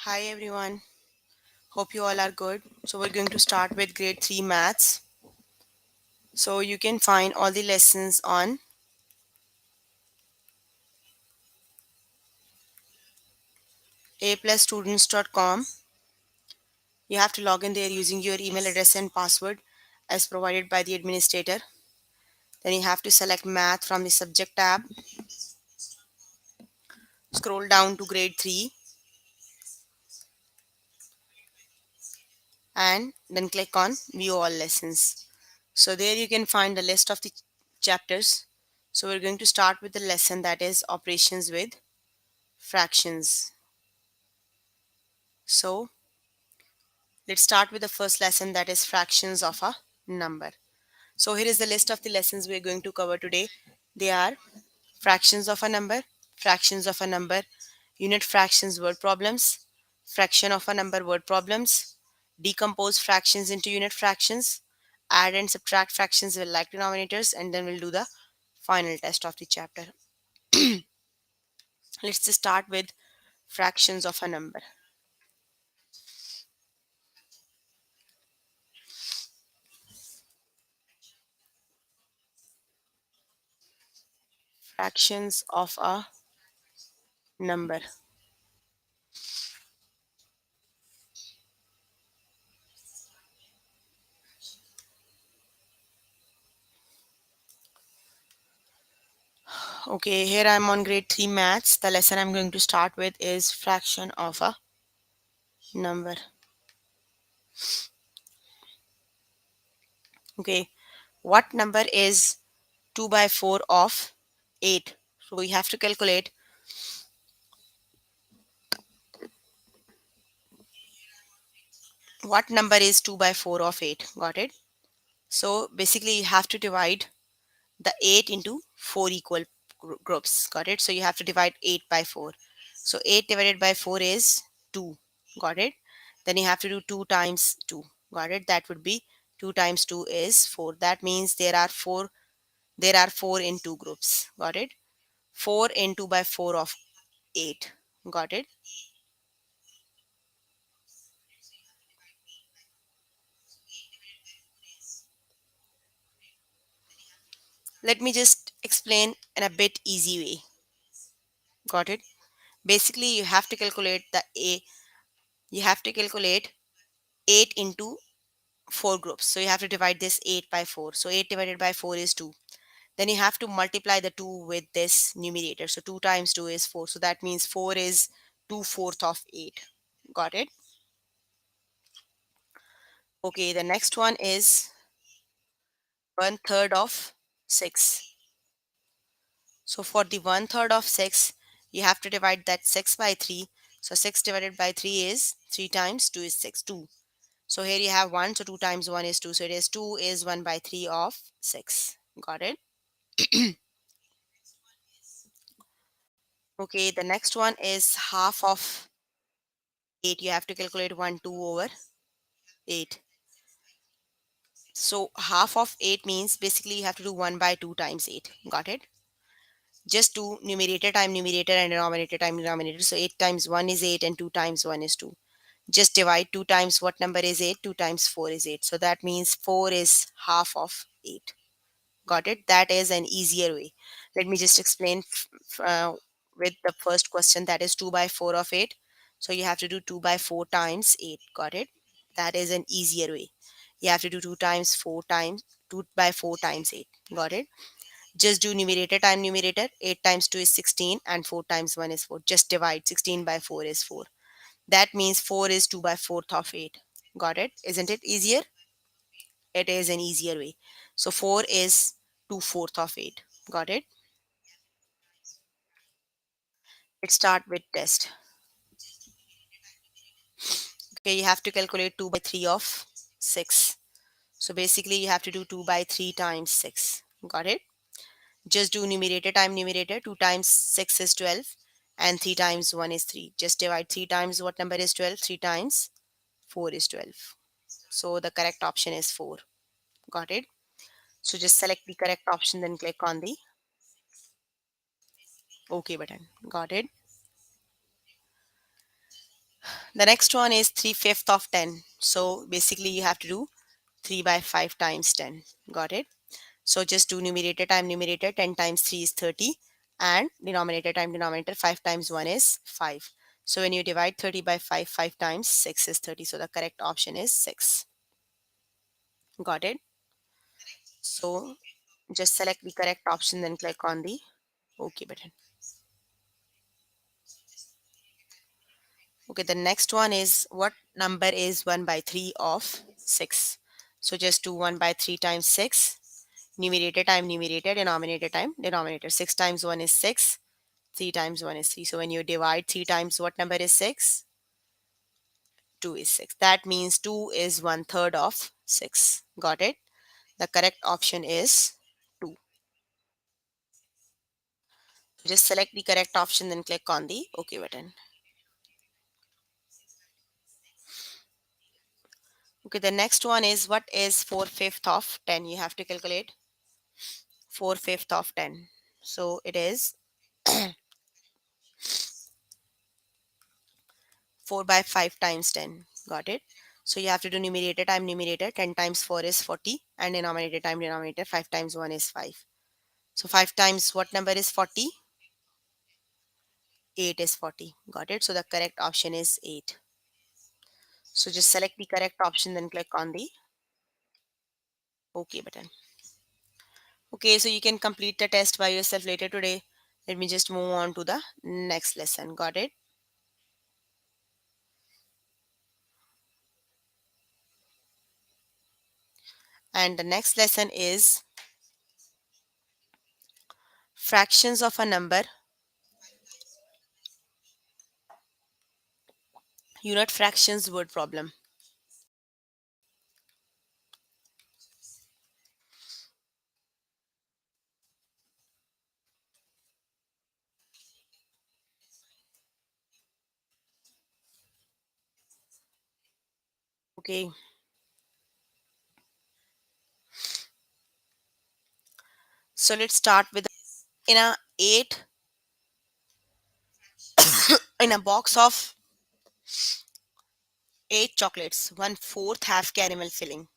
Hi everyone. Hope you all are good. So we're going to start with grade 3 maths. So you can find all the lessons on aplusstudents.com. You have to log in there using your email address and password as provided by the administrator. Then you have to select math from the subject tab. Scroll down to grade 3 and then click on view all lessons. So there you can find the list of the chapters. So we're going to start with the lesson that is operations with fractions. So let's start with the first lesson that is fractions of a number. So here is the list of the lessons we're going to cover today. They are fractions of a number, fractions of a number, unit fractions word problems, fraction of a number word problems, decompose fractions into unit fractions, add and subtract fractions with like denominators, and then we'll do the final test of the chapter. Let's just start with fractions of a number. Fractions of a number. Okay, here I'm on grade 3 maths. The lesson I'm going to start with is fraction of a number. Okay, what number is 2 by 4 of 8? So we have to calculate what number is 2 by 4 of 8. Got it? So basically you have to divide the 8 into 4 equal groups. Got it? So you have to divide 8 by 4. So 8 divided by 4 is 2. Got it? Then you have to do 2 times 2. Got it? That would be 2 times 2 is 4. That means there are 4 in 2 groups. Got it? 4 in 2 by 4 of 8. Got it? Let me just explain in a bit easy way. Got it? Basically, you have to calculate you have to calculate 8 into 4 groups. So you have to divide this 8 by 4. So 8 divided by 4 is 2. Then you have to multiply the 2 with this numerator. So 2 times 2 is 4. So that means 4 is 2/4 of 8. Got it? Okay, the next one is 1/3 of 6. So for the 1/3 of 6, you have to divide that 6 by 3. So 6 divided by 3 is 3 times 2 is 6, 2. So here you have 1, so 2 times 1 is 2. So it is 2 is 1 by 3 of 6. Got it? Okay, the next one is half of 8. You have to calculate 1, 2 over 8. So half of 8 means basically you have to do 1 by 2 times 8. Got it? Just do numerator time numerator and denominator time denominator. So 8 times 1 is 8 and 2 times 1 is 2. Just divide 2 times what number is 8? 2 times 4 is 8. So that means 4 is half of 8. Got it? That is an easier way. Let me just explain with the first question, that is 2 by 4 of 8. So you have to do 2 by 4 times 8. Got it? That is an easier way. You have to do 2 times 4 times 2 by 4 times 8. Got it? Just do numerator time numerator. 8 times 2 is 16 and 4 times 1 is 4. Just divide 16 by 4 is 4. That means 4 is 2 by 4th of 8. Got it? Isn't it easier? It is an easier way. So 4 is 2/4 of 8. Got it? Let's start with test. Okay, you have to calculate 2 by 3 of 6. So basically you have to do 2 by 3 times 6. Got it? Just do numerator time numerator. 2 times 6 is 12 and 3 times 1 is 3. Just divide 3 times what number is 12? 3 times 4 is 12. So the correct option is 4. Got it? So just select the correct option, then click on the OK button. Got it? The next one is 3/5 of 10. So basically you have to do 3 by 5 times 10. Got it? So just do numerator time numerator. 10 times 3 is 30, and denominator time denominator. 5 times 1 is 5. So when you divide 30 by 5, 5 times 6 is 30. So the correct option is 6. Got it? So just select the correct option, then click on the OK button. Okay, the next one is, what number is 1 by 3 of 6? So just do 1 by 3 times 6. Numerator time numerator, denominator time denominator. 6 times 1 is 6. 3 times 1 is 3. So when you divide 3 times what number is 6? 2 is 6. That means 2 is 1/3 of 6. Got it? The correct option is 2. Just select the correct option, then click on the OK button. Okay, the next one is, what is 4/5 of 10? You have to calculate 4/5 of 10. So it is 4 by 5 times 10. Got it? So you have to do numerator time numerator. 10 times 4 is 40, and denominator time denominator. 5 times 1 is 5. So 5 times what number is 40? 8 is 40. Got it? So the correct option is 8. So just select the correct option, then click on the OK button. Okay, so you can complete the test by yourself later today. Let me just move on to the next lesson. Got it? And the next lesson is fractions of a number, unit fractions word problem. Okay, so let's start with, in a 8 in a box of 8 chocolates, 1/4 have caramel filling.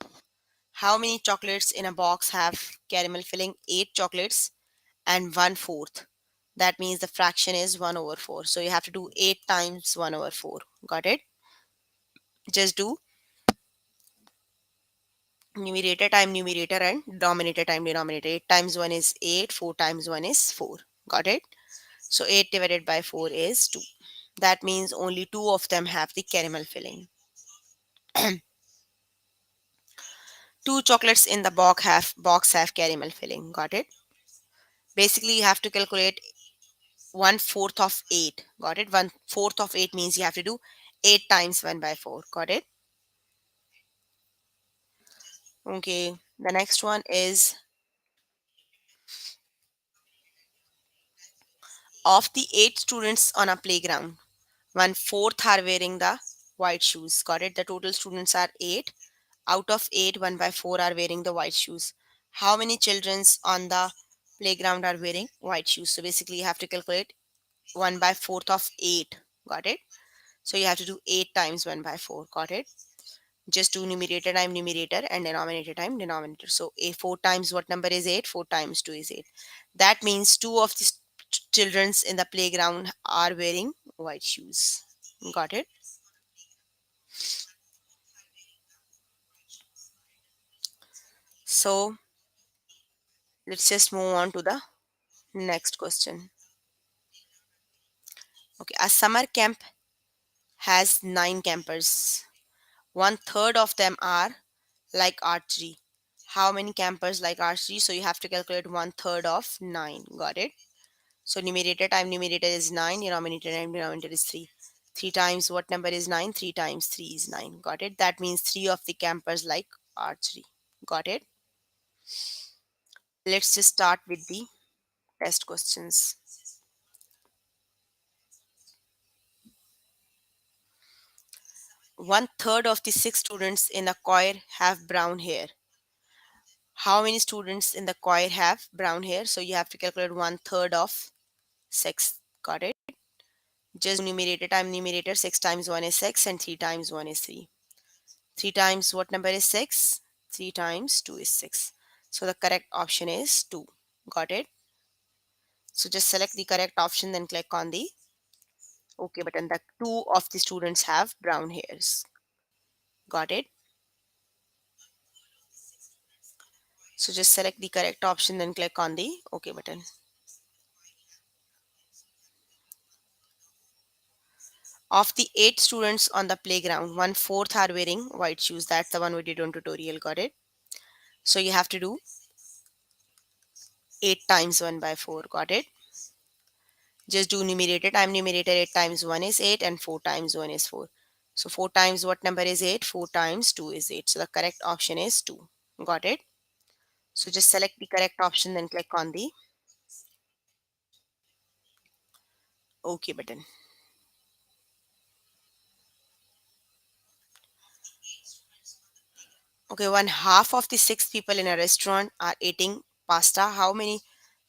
How many chocolates in a box have caramel filling? 8 chocolates and 1/4. That means the fraction is 1 over 4. So you have to do 8 times 1 over 4. Got it? Just do numerator time numerator and denominator time denominator. 8 times 1 is 8, 4 times 1 is 4. Got it? So 8 divided by 4 is 2. That means only 2 of them have the caramel filling. 2 chocolates in the box have caramel filling. Got it? Basically, you have to calculate 1/4 of 8. Got it? 1/4 of 8 means you have to do 8 times 1 by 4. Got it? Okay. The next one is, of the 8 students on a playground, 1/4 are wearing the white shoes. Got it? The total students are 8. Out of 8, 1 by 4 are wearing the white shoes. How many childrens on the playground are wearing white shoes? So basically, you have to calculate 1 by 4th of 8. Got it? So you have to do 8 times 1 by 4. Got it? Just do numerator time numerator and denominator time denominator. So a 4 times what number is 8? 4 times 2 is 8. That means 2 of the childrens in the playground are wearing white shoes. Got it? So let's just move on to the next question. Okay, a summer camp has 9 campers. 1/3 of them are like archery. How many campers like archery? So you have to calculate 1/3 of 9. Got it? So numerator time numerator is 9, denominator time denominator is 3. 3 times what number is 9? 3 times 3 is 9. Got it? That means 3 of the campers like archery. Got it? Let's just start with the test questions. 1/3 of the 6 students in the choir have brown hair. How many students in the choir have brown hair? So you have to calculate 1/3 of 6. Got it? Just numerator time numerator. 6 times 1 is 6 and 3 times 1 is 3. 3 times what number is 6? 3 times 2 is 6. So the correct option is 2. Got it? So just select the correct option, then click on the OK button. The two of the students have brown hairs. Got it? So just select the correct option, then click on the OK button. Of the 8 students on the playground, 1/4 are wearing white shoes. That's the one we did on tutorial. Got it? So you have to do 8 times 1 by 4. Got it? Just do numerator time numerator. 8 times 1 is 8 and 4 times 1 is 4. So 4 times what number is 8? 4 times 2 is 8. So the correct option is 2. Got it? So just select the correct option, then click on the OK button. Okay, 1/2 of the 6 people in a restaurant are eating pasta. How many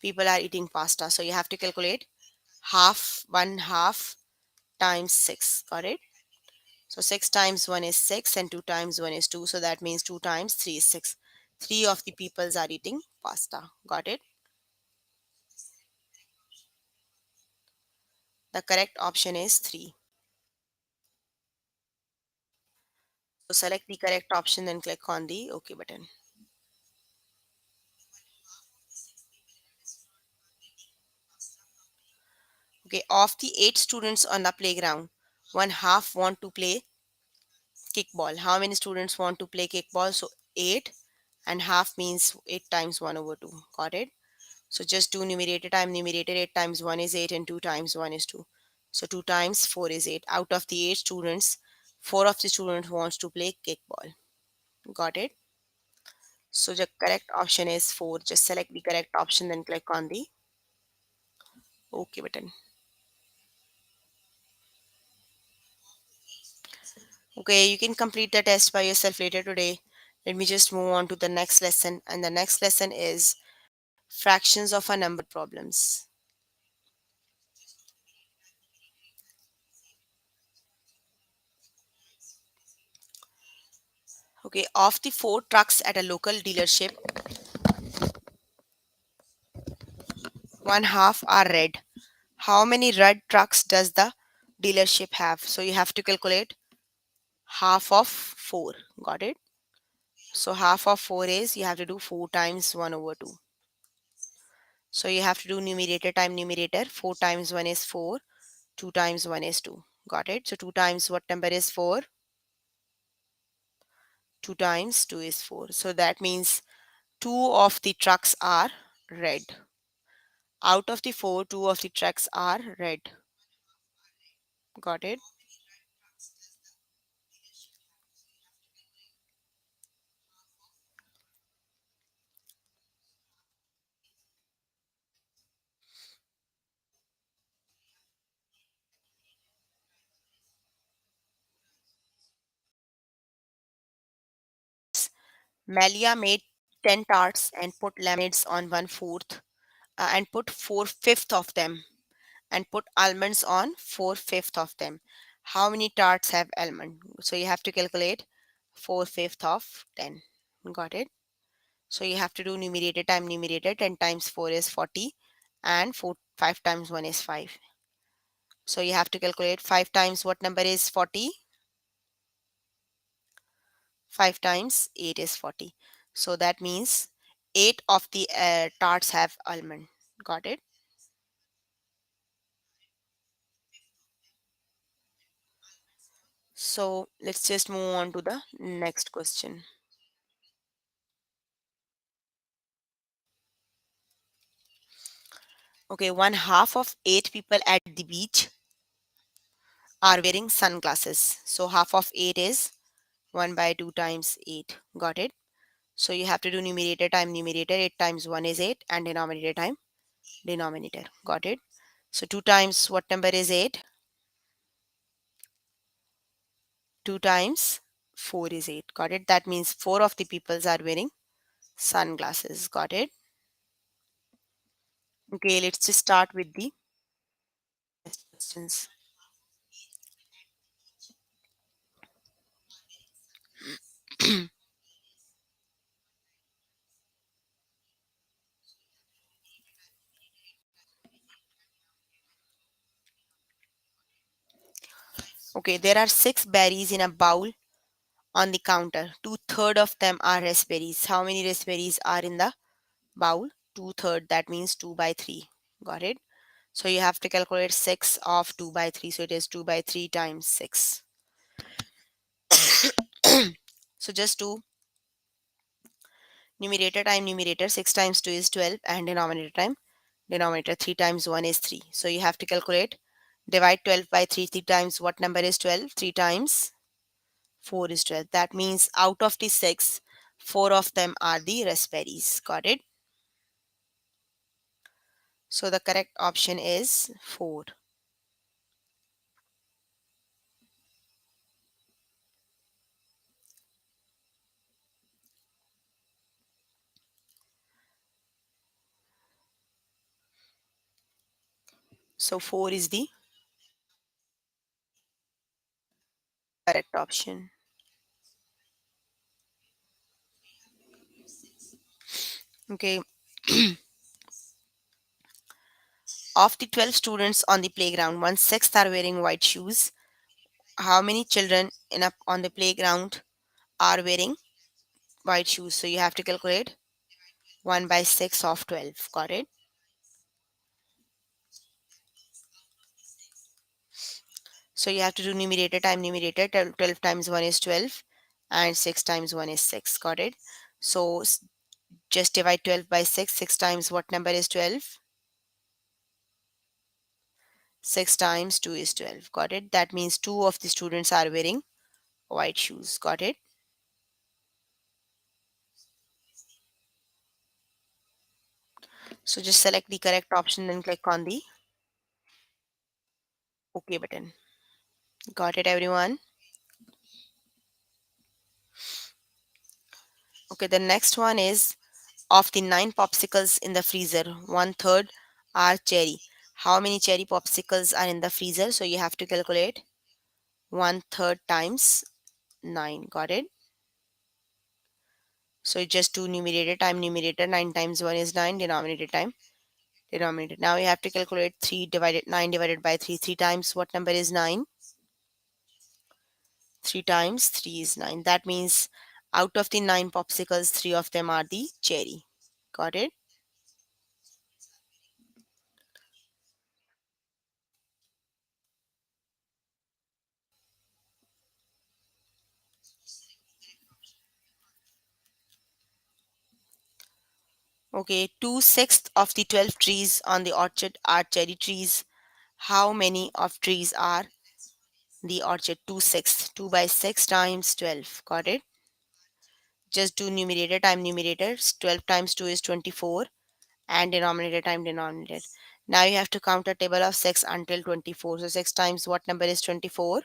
people are eating pasta? So you have to calculate half, 1/2 times 6. Got it? So 6 times 1 is 6 and 2 times 1 is 2. So that means 2 times 3 is 6. 3 of the peoples are eating pasta. Got it? The correct option is 3. So select the correct option, then click on the OK button. Okay, of the 8 students on the playground, 1/2 want to play kickball. How many students want to play kickball? So 8 and half means 8 times 1 over 2. Got it? So just do numerator time numerator. 8 times 1 is 8 and 2 times 1 is 2. So 2 times 4 is 8. Out of the 8 students, 4 of the students wants to play kickball. Got it? So the correct option is 4. Just select the correct option, then click on the OK button. Okay, you can complete the test by yourself later today. Let me just move on to the next lesson. And the next lesson is fractions of a number problems. Okay, of the 4 trucks at a local dealership, 1/2 are red. How many red trucks does the dealership have? So you have to calculate half of 4. Got it? So half of 4 is you have to do 4 times 1 over 2. So you have to do numerator time numerator. 4 times 1 is 4. 2 times 1 is 2. Got it? So 2 times what number is 4? 2 times 2 is 4. So that means 2 of the trucks are red. Out of the 4, 2 of the trucks are red. Got it? Malia made 10 tarts and put lemonades on 1/4 and put 4/5 of them and put almonds on 4/5 of them. How many tarts have almond? So you have to calculate 4/5 of 10. Got it? So you have to do numerator time numerator. 10 times 4 is 40 and 5 times 1 is 5. So you have to calculate 5 times what number is 40? 5 times 8 is 40. So that means 8 of the tarts have almond. Got it? So let's just move on to the next question. Okay, 1/2 of 8 people at the beach are wearing sunglasses. So half of 8 is 1 by 2 times 8. Got it? So you have to do numerator time numerator. 8 times 1 is 8 and denominator time denominator. Got it? So 2 times what number is 8? 2 times 4 is 8. Got it? That means 4 of the peoples are wearing sunglasses. Got it? Okay, let's just start with the questions. Okay, there are six berries in a bowl on the counter. Two-third of them are raspberries. How many raspberries are in the bowl? Two-third, that means 2 by 3. Got it? So you have to calculate 6 of 2 by 3. So it is 2 by 3 times 6. So just do numerator time numerator. 6 times 2 is 12, and denominator time denominator. 3 times 1 is 3. So you have to calculate. Divide 12 by 3. 3 times what number is 12? 3 times 4 is 12. That means out of the 6, 4 of them are the raspberries. Got it? So the correct option is 4. So 4 is the correct option. Okay. Of the 12 students on the playground, one sixth are wearing white shoes. How many children on the playground are wearing white shoes? So you have to calculate 1 by 6 of 12. Got it? So you have to do numerator time numerator. 12 times 1 is 12, and 6 times 1 is 6. Got it? So just divide 12 by 6. 6 times what number is 12? 6 times 2 is 12. Got it? That means 2 of the students are wearing white shoes. Got it? So just select the correct option and click on the OK button. Got it, everyone? Okay, the next one is of the 9 popsicles in the freezer, one third are cherry. How many cherry popsicles are in the freezer? So you have to calculate one third times 9. Got it? So you just do numerator time numerator. 9 times 1 is 9. Denominator time denominator. Now you have to calculate 9 divided by 3. 3 times what number is 9? 3 times 3 is 9. That means out of the 9 popsicles, 3 of them are the cherry. Got it? Okay, 2/6 of the 12 trees on the orchard are cherry trees. How many of trees are the orchard? 2/6. 2 by 6 times 12. Got it? Just do numerator time numerator. 12 times 2 is 24, and denominator time denominator. Now you have to count a table of 6 until 24. So 6 times what number is 24?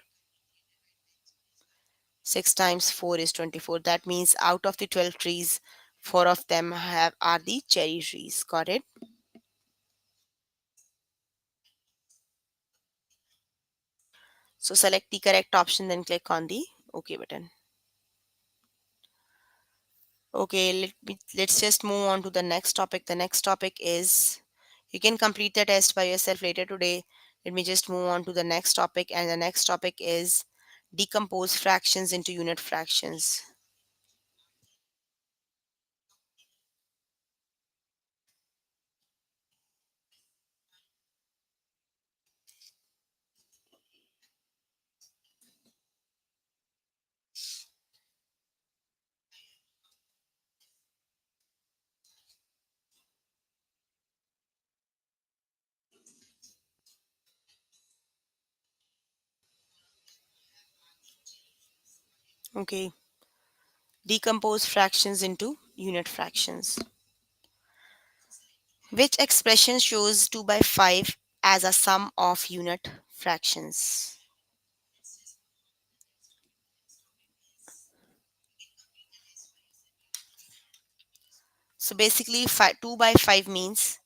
6 times 4 is 24. That means out of the 12 trees, 4 of them are the cherry trees. Got it? So select the correct option, then click on the OK button. Okay, let's just move on to the next topic. The next topic is you can complete the test by yourself later today. Let me just move on to the next topic, and the next topic is decompose fractions into unit fractions. Okay, decompose fractions into unit fractions. Which expression shows 2 by 5 as a sum of unit fractions? So basically 2 by 5 means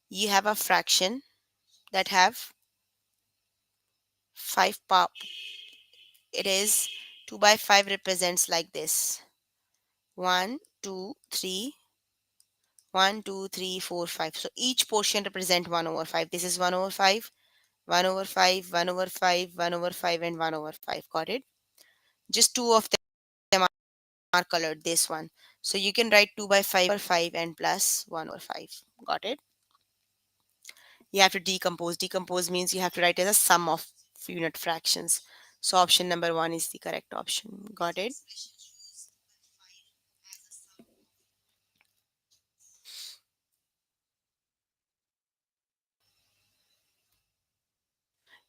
you have a fraction that have 5 power. It is 2 by 5 represents like this. 1, 2, 3, 1, 2, 3, 4, 5. So each portion represent 1 over 5. This is 1 over 5, 1 over 5, 1 over 5, 1 over 5, and 1 over 5. Got it? Just two of them are colored, this one. So you can write 2 by 5 over 5 and plus 1 over 5. Got it? You have to decompose. Decompose means you have to write as a sum of unit fractions. So option number 1 is the correct option. Got it?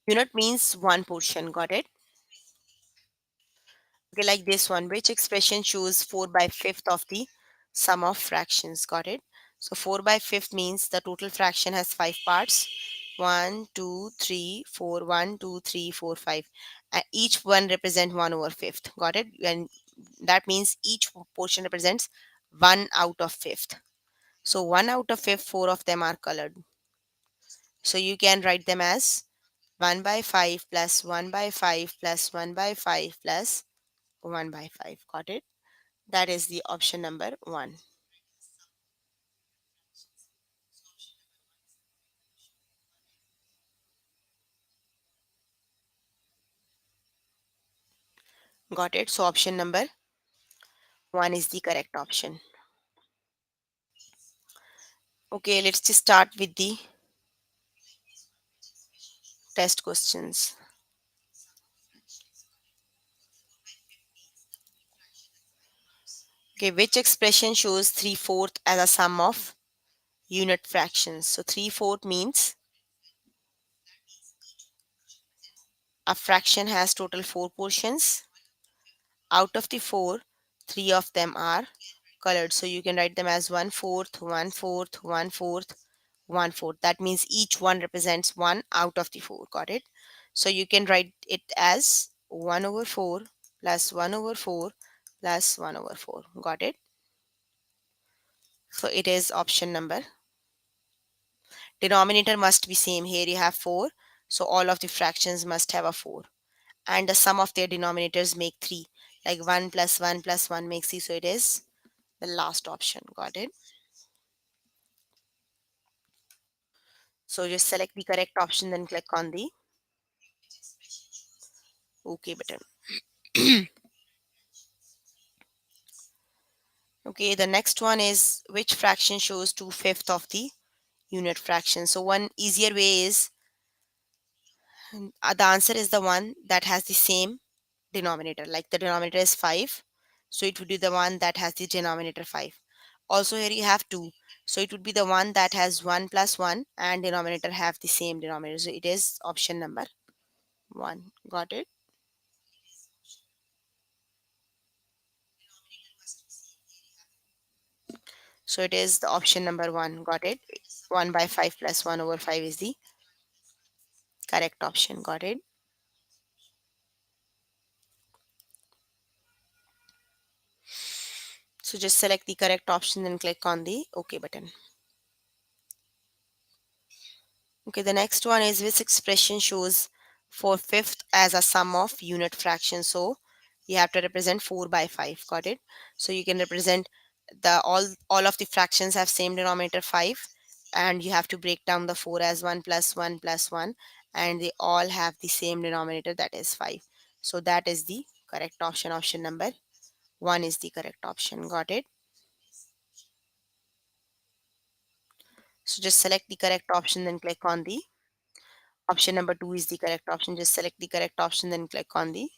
Unit means one portion. Got it? Okay, like this one, which expression shows 4 by 5th of the sum of fractions? Got it? So 4 by 5th means the total fraction has 5 parts. 1, 2, 3, 4, 1, 2, 3, 4, 5. And each one represent 1 over 5th. Got it? And that means each portion represents 1 out of 5th. So 1 out of 5th, 4 of them are colored. So you can write them as 1 by 5 plus 1 by 5 plus 1 by 5 plus 1 by 5. Got it? That is the option number 1. Got it? So option number 1 is the correct option. Okay, let's just start with the test questions. Okay, which expression shows 3/4 as a sum of unit fractions? So 3/4 means a fraction has total 4 portions. Out of the 4, 3 of them are colored. So you can write them as 1/4, 1/4, 1/4, 1/4. That means each one represents 1 out of the 4. Got it? So you can write it as 1 over 4 plus 1 over 4 plus 1 over 4. Got it? So it is option number. Denominator must be same. Here you have 4. So all of the fractions must have a 4. And the sum of their denominators make 3. Like 1 plus 1 plus 1 makes 3. So it is the last option. Got it? So just select the correct option, then click on the OK button. Okay, the next one is which fraction shows 2/5 of the unit fraction? So one easier way is the answer is the one that has the same denominator. Like the denominator is 5, so it would be the one that has the denominator 5. Also here you have 2, so it would be the one that has 1 plus 1 and denominator have the same denominator. So it is option number 1. Got it? So it is the option number 1. Got it? 1 by 5 plus 1 over 5 is the correct option. Got it? So just select the correct option and click on the OK button. Okay, the next one is which expression shows 4/5 as a sum of unit fraction. So you have to represent 4 by 5. Got it? So you can represent the all of the fractions have same denominator 5, and you have to break down the 4 as 1 plus 1 plus 1, and they all have the same denominator, that is 5. So that is the correct option. Option number 1 is the correct option. Got it? So just select the correct option, then click on the option number 2 is the correct option. Just select the correct option, then click on the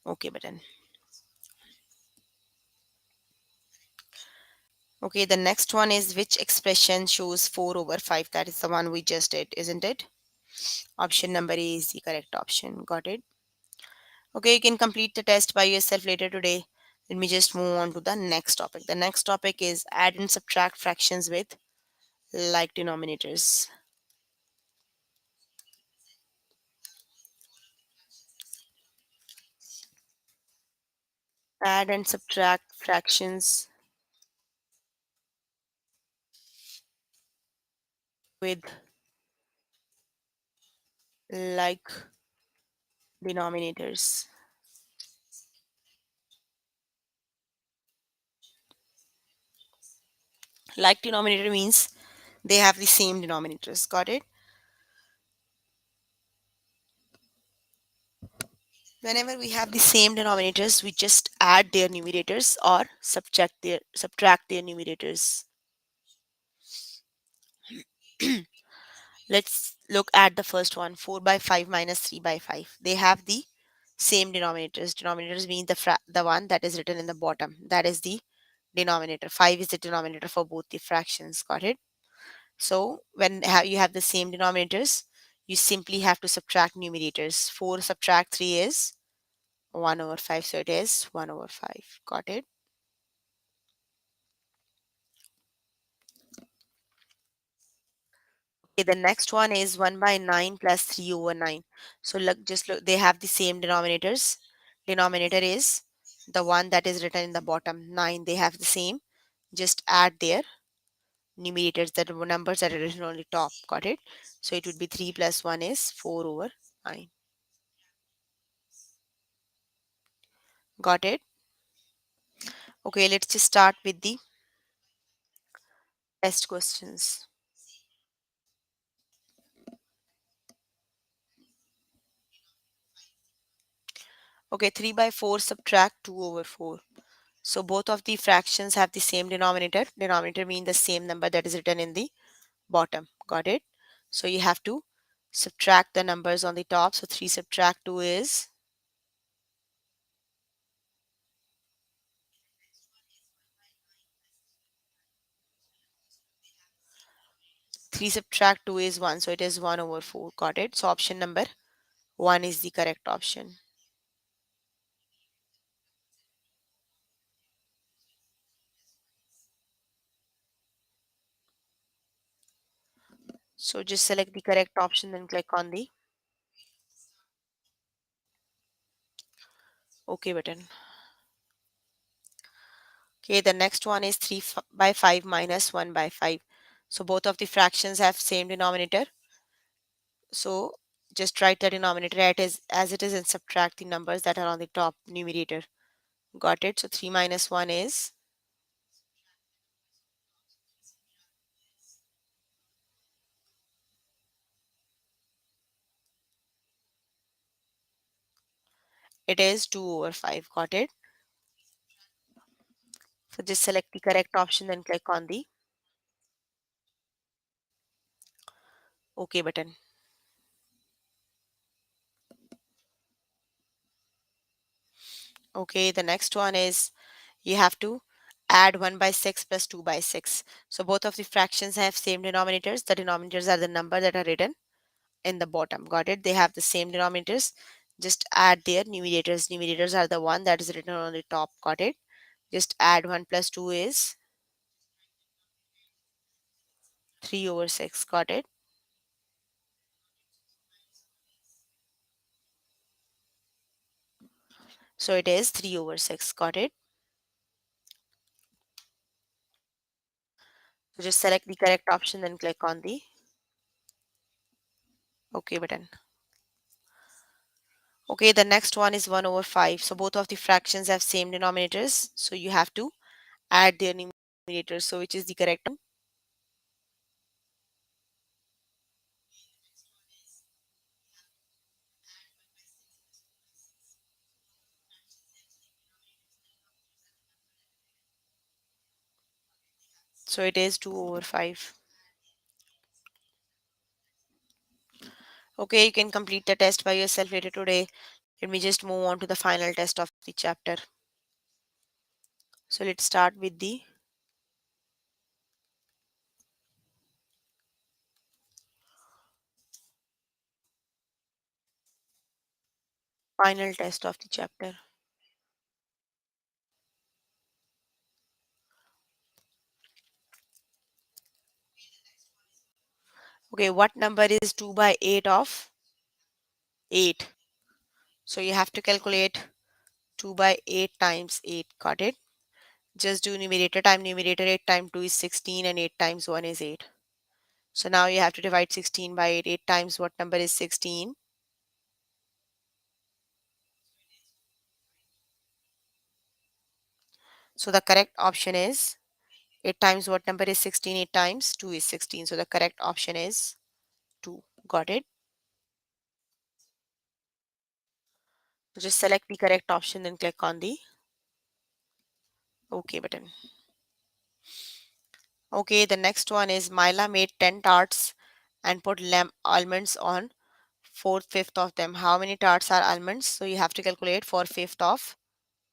OK button. Okay, the next one is which expression shows 4 over 5? That is the one we just did, isn't it? Option number A is the correct option. Got it? Okay, you can complete the test by yourself later today. Let me just move on to the next topic. The next topic is add and subtract fractions with like denominators. Add and subtract fractions with like denominators. Like denominator means they have the same denominators. Got it? Whenever we have the same denominators, we just add their numerators or subtract their numerators. Let's look at the first one, 4 by 5 minus 3 by 5. They have the same denominators. Denominators mean the one that is written in the bottom. That is the denominator. 5 is the denominator for both the fractions. Got it? So when you have the same denominators, you simply have to subtract numerators. 4 subtract 3 is 1 over 5. So it is 1 over 5. Got it? Okay, the next one is 1 by 9 plus 3 over 9. So look, just look, they have the same denominators. Denominator is the one that is written in the bottom. 9, they have the same. Just add their numerators, that are numbers that are written on the top. Got it? So it would be 3 plus 1 is 4 over 9. Got it? Okay, let's just start with the test questions. Okay, 3 by 4 subtract 2 over 4. So both of the fractions have the same denominator. Denominator means the same number that is written in the bottom. Got it? So you have to subtract the numbers on the top. So 3 subtract 2 is 3 subtract 2 is 1. So it is 1 over 4. Got it? So option number 1 is the correct option. So just select the correct option, then click on the OK button. Okay, the next one is 3 by 5 minus 1 by 5. So both of the fractions have same denominator. So just write the denominator as it is and subtract the numbers that are on the top numerator. Got it? So 3 minus 1 is, it is 2 over 5. Got it? So just select the correct option, then click on the OK button. Okay, the next one is you have to add 1 by 6 plus 2 by 6. So both of the fractions have same denominators. The denominators are the number that are written in the bottom. Got it? They have the same denominators. Just add their numerators. Numerators are the one that is written on the top. Got it? Just add 1 plus 2 is 3 over 6. Got it? So it is 3 over 6. Got it? So just select the correct option, then click on the OK button. Okay, the next one is 1 over 5. So both of the fractions have same denominators. So you have to add their numerators. So which is the correct one? So it is 2 over 5. Okay, you can complete the test by yourself later today. Let me just move on to the final test of the chapter. So let's start with the final test of the chapter. Okay, what number is 2 by 8 of 8? So you have to calculate 2 by 8 times 8. Got it? Just do numerator time numerator. 8 times 2 is 16 and 8 times 1 is 8. So now you have to divide 16 by 8. 8 times what number is 16? So the correct option is 8 times what number is 16? 8 times 2 is 16. So the correct option is 2. Got it? So just select the correct option and click on the OK button. Okay, the next one is Myla made 10 tarts and put almonds on 4/5 of them. How many tarts are almonds? So you have to calculate 4/5 of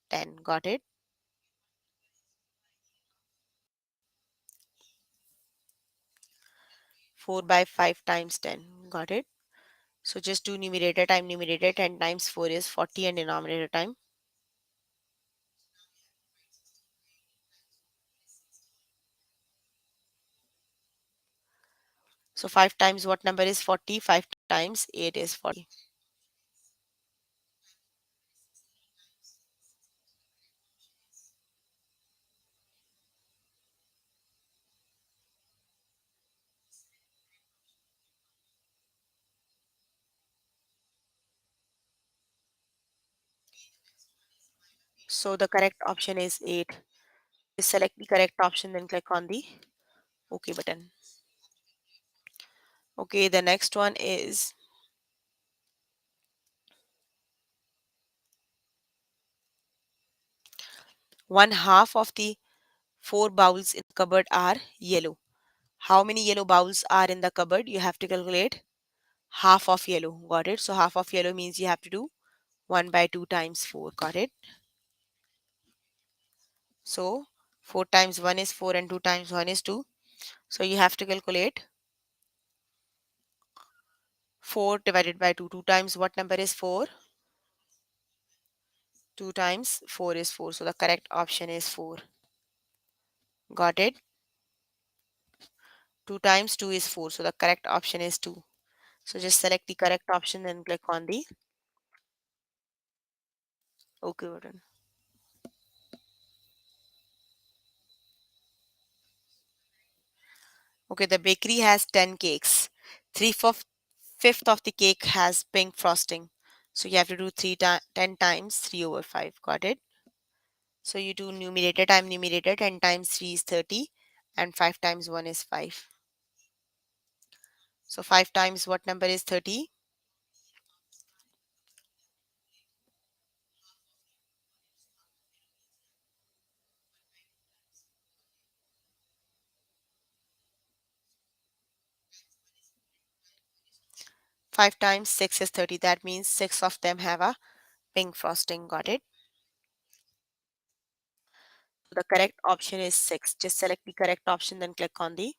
10. Got it? 4 by 5 times 10. Got it? So just do numerator time numerator. 10 times 4 is 40 and denominator time. So 5 times what number is 40? 5 times 8 is 40. So the correct option is 8. Just select the correct option, then click on the OK button. Okay, the next one is one half of the 4 bowls in the cupboard are yellow. How many yellow bowls are in the cupboard? You have to calculate half of yellow. Got it? So half of yellow means you have to do 1 by 2 times 4. Got it? So 4 times 1 is 4 and 2 times 1 is 2. So you have to calculate 4 divided by 2. 2 times what number is 4? 2 times 4 is 4. So the correct option is 4. Got it? 2 times 2 is 4. So the correct option is 2. So just select the correct option and click on the OK button. Okay, the bakery has 10 cakes. 3/5 of the cake has pink frosting. So you have to do 10 times 3 over 5. Got it? So you do numerator time numerator. 10 times 3 is 30 and 5 times 1 is 5. So 5 times what number is 30? 5 times 6 is 30. That means 6 of them have a pink frosting. Got it? The correct option is 6. Just select the correct option, then click on the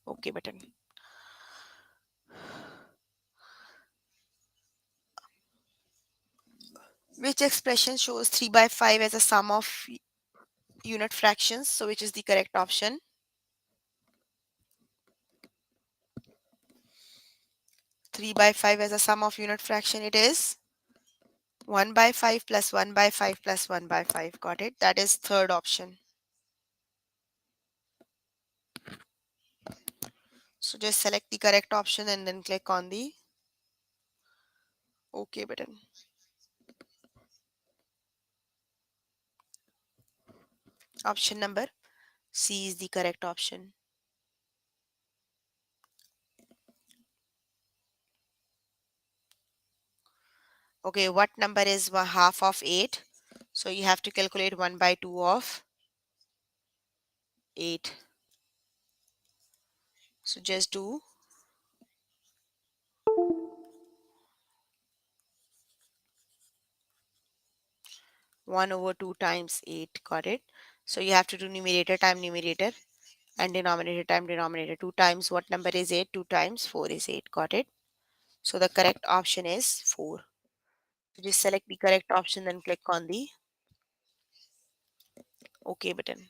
OK button. Which expression shows 3 by 5 as a sum of unit fractions? So which is the correct option? 3 by 5 as a sum of unit fraction, it is 1 by 5 plus 1 by 5 plus 1 by 5. Got it? That is third option. So just select the correct option and then click on the OK button. Option number C is the correct option. Okay, what number is half of 8? So you have to calculate 1 by 2 of 8. So just do 1 over 2 times 8. Got it? So you have to do numerator time numerator and denominator time denominator. 2 times what number is 8? 2 times 4 is 8. Got it? So the correct option is 4. So just select the correct option, then click on the OK button.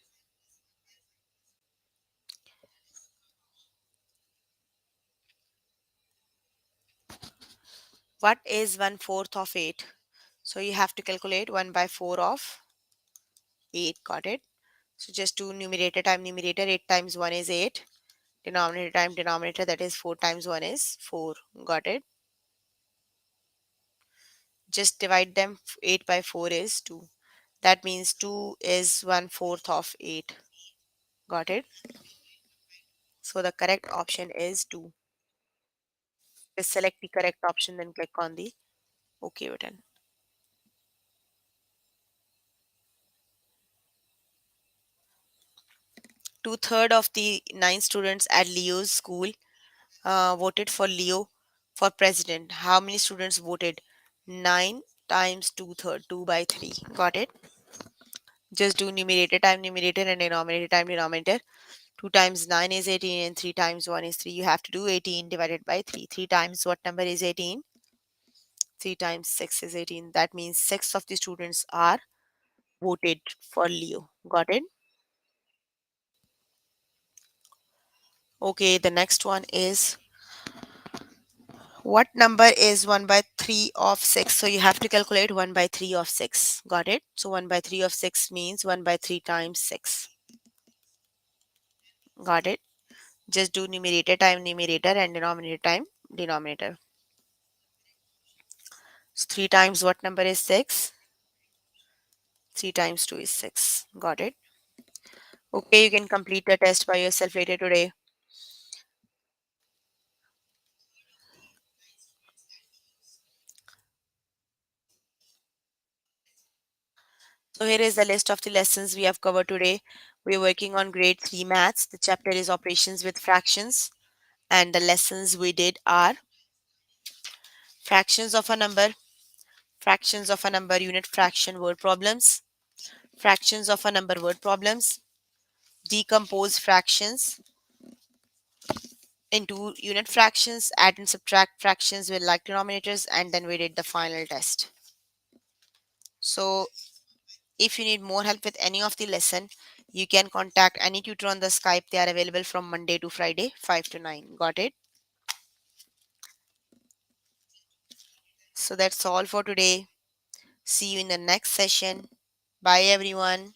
What is 1/4 of 8? So you have to calculate 1 by 4 of 8. Got it? So just do numerator time numerator. 8 times 1 is 8. Denominator time denominator, that is 4 times 1 is 4. Got it? Just divide them. 8 by 4 is 2. That means 2 is 1/4 of 8. Got it? So the correct option is 2. Just select the correct option, then click on the OK button. Two-thirds of the 9 students at Leo's school voted for Leo for president. How many students voted? 9 times two-thirds, 2 by 3. Got it? Just do numerator time numerator and denominator time denominator. 2 times 9 is 18 and 3 times 1 is 3. You have to do 18 divided by 3. 3 times what number is 18? 3 times 6 is 18. That means 6 of the students are voted for Leo. Got it? Okay, the next one is what number is 1 by 3 of 6? So you have to calculate 1 by 3 of 6. Got it? So 1 by 3 of 6 means 1 by 3 times 6. Got it? Just do numerator time numerator and denominator time denominator. So 3 times what number is 6? 3 times 2 is 6. Got it? Okay, you can complete the test by yourself later today. So here is the list of the lessons we have covered today. We are working on grade 3 maths. The chapter is operations with fractions. And the lessons we did are fractions of a number, fractions of a number, unit fraction word problems, fractions of a number word problems, decompose fractions into unit fractions, add and subtract fractions with like denominators, and then we did the final test. So if you need more help with any of the lesson, you can contact any tutor on the Skype. They are available from Monday to Friday, 5 to 9. Got it? So that's all for today. See you in the next session. Bye everyone.